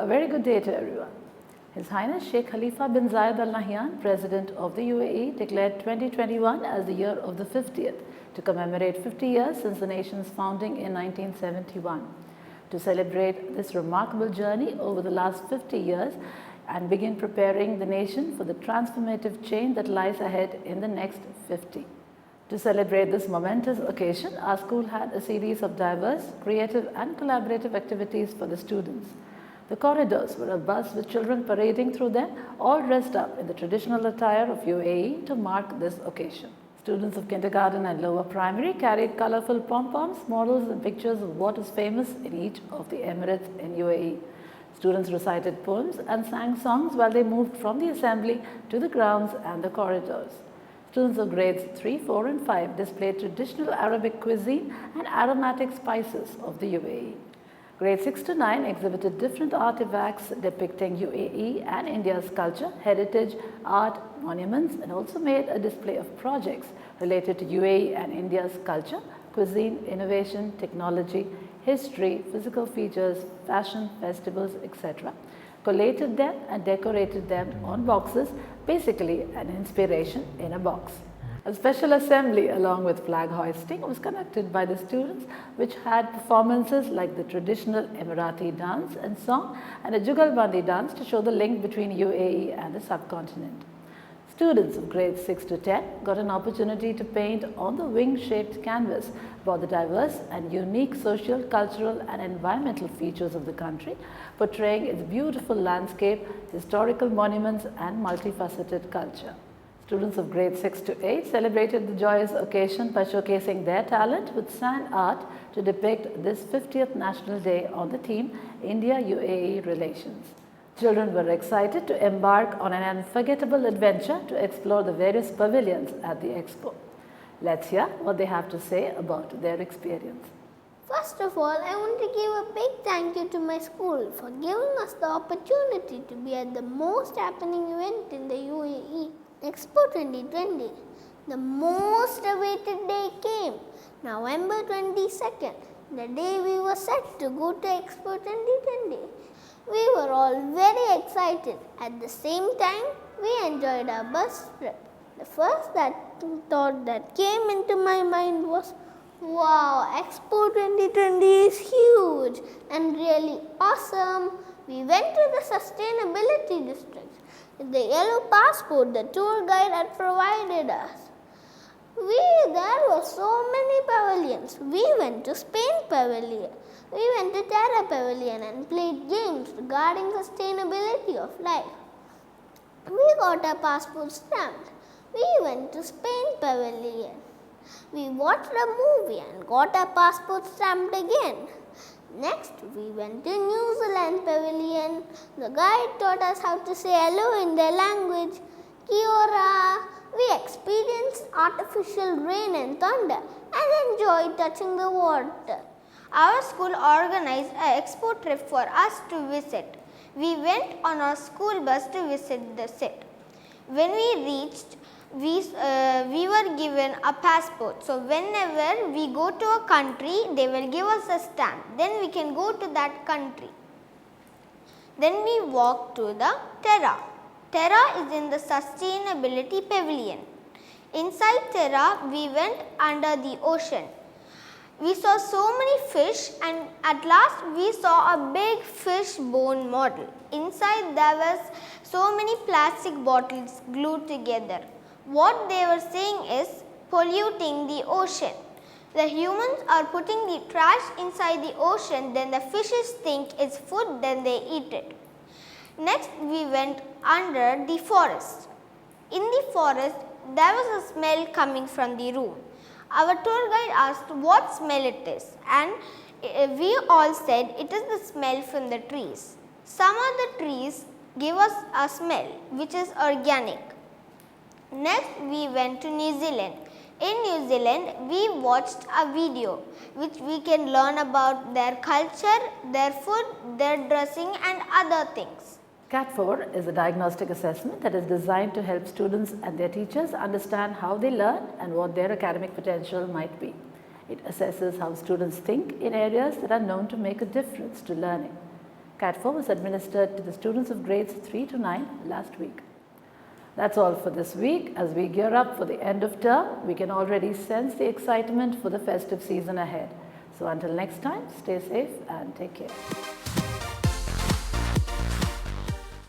A very good day to everyone. His Highness Sheikh Khalifa bin Zayed Al Nahyan, President of the UAE, declared 2021 as the year of the 50th to commemorate 50 years since the nation's founding in 1971. To celebrate this remarkable journey over the last 50 years and begin preparing the nation for the transformative change that lies ahead in the next 50. To celebrate this momentous occasion, our school had a series of diverse, creative and collaborative activities for the students. The corridors were abuzz with children parading through them, all dressed up in the traditional attire of UAE to mark this occasion. Students of kindergarten and lower primary carried colorful pom-poms, models and pictures of what is famous in each of the emirates in UAE. Students recited poems and sang songs while they moved from the assembly to the grounds and the corridors. Students of grades 3, 4 and 5 displayed traditional Arabic cuisine and aromatic spices of the UAE. Grades 6 to 9 exhibited different artifacts depicting UAE and India's culture, heritage, art, monuments, and also made a display of projects related to UAE and India's culture, cuisine, innovation, technology, history, physical features, fashion, festivals, etc. Collated them and decorated them on boxes, basically an inspiration in a box. A special assembly along with flag hoisting was conducted by the students, which had performances like the traditional Emirati dance and song and a Jugalbandi dance to show the link between UAE and the subcontinent. Students of grades 6 to 10 got an opportunity to paint on the wing-shaped canvas about the diverse and unique social, cultural and environmental features of the country, portraying its beautiful landscape, historical monuments and multifaceted culture. Students of grades 6 to 8 celebrated the joyous occasion by showcasing their talent with sand art to depict this 50th National Day on the theme India-UAE Relations. Children were excited to embark on an unforgettable adventure to explore the various pavilions at the expo. Let's hear what they have to say about their experience. First of all, I want to give a big thank you to my school for giving us the opportunity to be at the most happening event in the UAE, Expo 2020. The most awaited day came, November 22nd, the day we were set to go to Expo 2020. We were all very excited. At the same time, we enjoyed our bus trip. The first thought that came into my mind was, wow, Expo 2020 is huge and really awesome. We went to the sustainability district with the yellow passport the tour guide had provided us. There were so many pavilions. We went to Spain Pavilion. We went to Terra Pavilion and played games regarding sustainability of life. We got our passport stamped. We went to Spain Pavilion. We watched a movie and got our passport stamped again. Next, we went to New Zealand Pavilion. The guide taught us how to say hello in their language. Kia ora. We experienced artificial rain and thunder and enjoyed touching the water. Our school organized an expo trip for us to visit. We went on our school bus to visit the site. When we reached, we were given a passport. So whenever we go to a country, they will give us a stamp. Then we can go to that country. Then we walked to the Terra. Terra is in the Sustainability Pavilion. Inside Terra, we went under the ocean. We saw so many fish and at last we saw a big fish bone model. Inside there was so many plastic bottles glued together. What they were saying is polluting the ocean. The humans are putting the trash inside the ocean, then the fishes think it's food, then they eat it. Next we went under the forest. In the forest there was a smell coming from the room. Our tour guide asked what smell it is and we all said it is the smell from the trees. Some of the trees give us a smell which is organic. Next we went to New Zealand. In New Zealand we watched a video which we can learn about their culture, their food, their dressing and other things. CAT4 is a diagnostic assessment that is designed to help students and their teachers understand how they learn and what their academic potential might be. It assesses how students think in areas that are known to make a difference to learning. Cat 4 was administered to the students of grades 3 to 9 last week. That's all for this week. As we gear up for the end of term, we can already sense the excitement for the festive season ahead. So until next time, stay safe and take care.